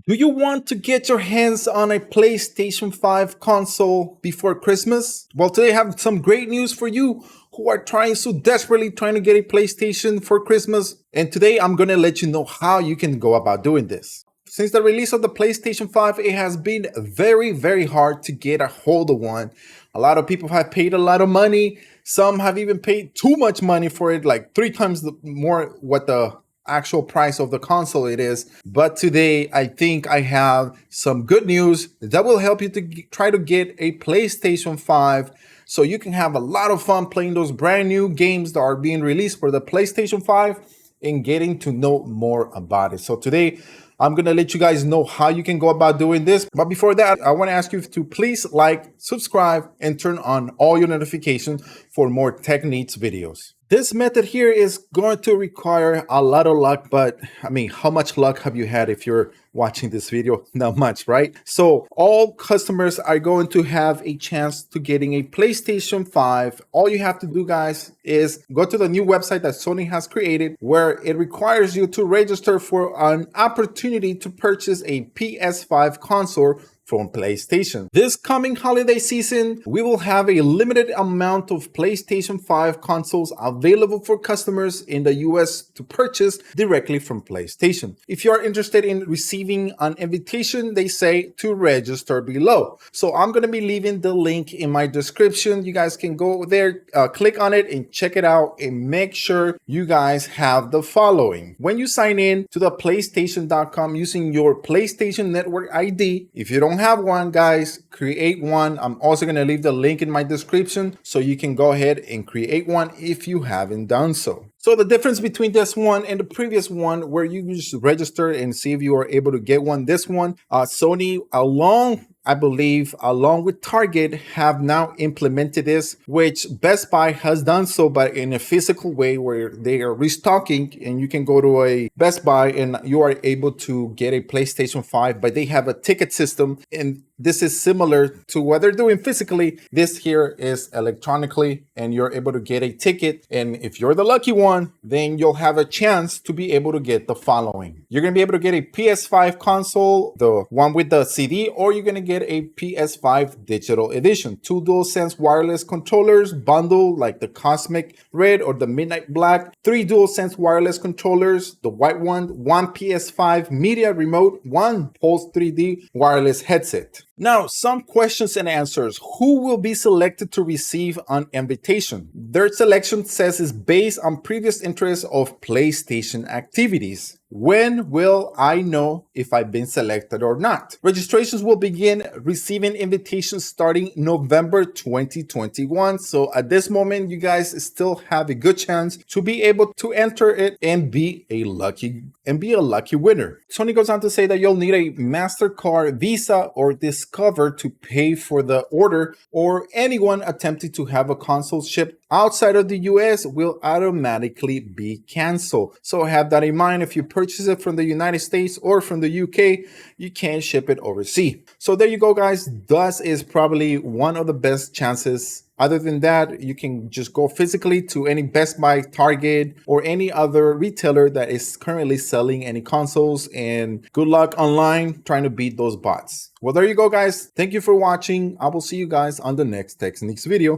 Do you want to get your hands on a PlayStation 5 console before Christmas? Well, today I have some great news for you who are desperately trying to get a PlayStation for Christmas. And today I'm going to let you know how you can go about doing this. Since the release of the PlayStation 5, it has been very hard to get a hold of one. A lot of people have paid a lot of money. Some have even paid too much money for it, like 3 times more what the actual price of the console it is. But today I think I have some good news that will help you to try to get a PlayStation 5 so you can have a lot of fun playing those brand new games that are being released for the PlayStation 5 and getting to know more about it. So today I'm going to let you guys know how you can go about doing this. But before that, I want to ask you to please like, subscribe, and turn on all your notifications for more tech needs videos. This method here is going to require a lot of luck, but I mean, how much luck have you had if you're watching this video? Not much, right? So all customers are going to have a chance to getting a PlayStation 5. All you have to do, guys, is go to the new website that Sony has created where it requires you to register for an opportunity to purchase a PS5 console from PlayStation. This coming holiday season, we will have a limited amount of PlayStation 5 consoles available for customers in the US to purchase directly from PlayStation. If you are interested in receiving an invitation, they say to register below. So I'm going to be leaving the link in my description. You guys can go there, click on it and check it out, and make sure you guys have the following. When you sign in to the PlayStation.com using your PlayStation Network ID, if you don't have one, guys, create one. I'm also going to leave the link in my description so you can go ahead and create one if you haven't done so. So the difference between this one and the previous one, where you just register and see if you are able to get one, this one, Sony, I believe, along with Target, have now implemented this, which Best Buy has done so, but in a physical way where they are restocking, and you can go to a Best Buy and you are able to get a PlayStation 5, but they have a ticket system, and this is similar to what they're doing physically. This here is electronically, and you're able to get a ticket. And if you're the lucky one, then you'll have a chance to be able to get the following. You're going to be able to get a PS5 console, the one with the CD, or you're going to get a PS5 digital edition. 2 DualSense wireless controllers bundle like the Cosmic Red or the Midnight Black. 3 DualSense wireless controllers, the white one PS5 media remote, 1 Pulse 3D wireless headset. Now, some questions and answers. Who will be selected to receive an invitation? Their selection says is based on previous interest of PlayStation activities. When will I know if I've been selected or not? Registrations will begin receiving invitations starting November 2021. So at this moment, you guys still have a good chance to be able to enter it and be a lucky winner. Sony goes on to say that you'll need a MasterCard, Visa, or Discover to pay for the order, or anyone attempting to have a console shipped outside of the US will automatically be canceled. So have that in mind. If you purchase it from the United States or from the UK, you can't ship it overseas. So there you go, guys. This is probably one of the best chances. Other than that, you can just go physically to any Best Buy, Target, or any other retailer that is currently selling any consoles, and good luck online trying to beat those bots. Well, there you go, guys. Thank you for watching. I will see you guys on the next Tech Sneaks video.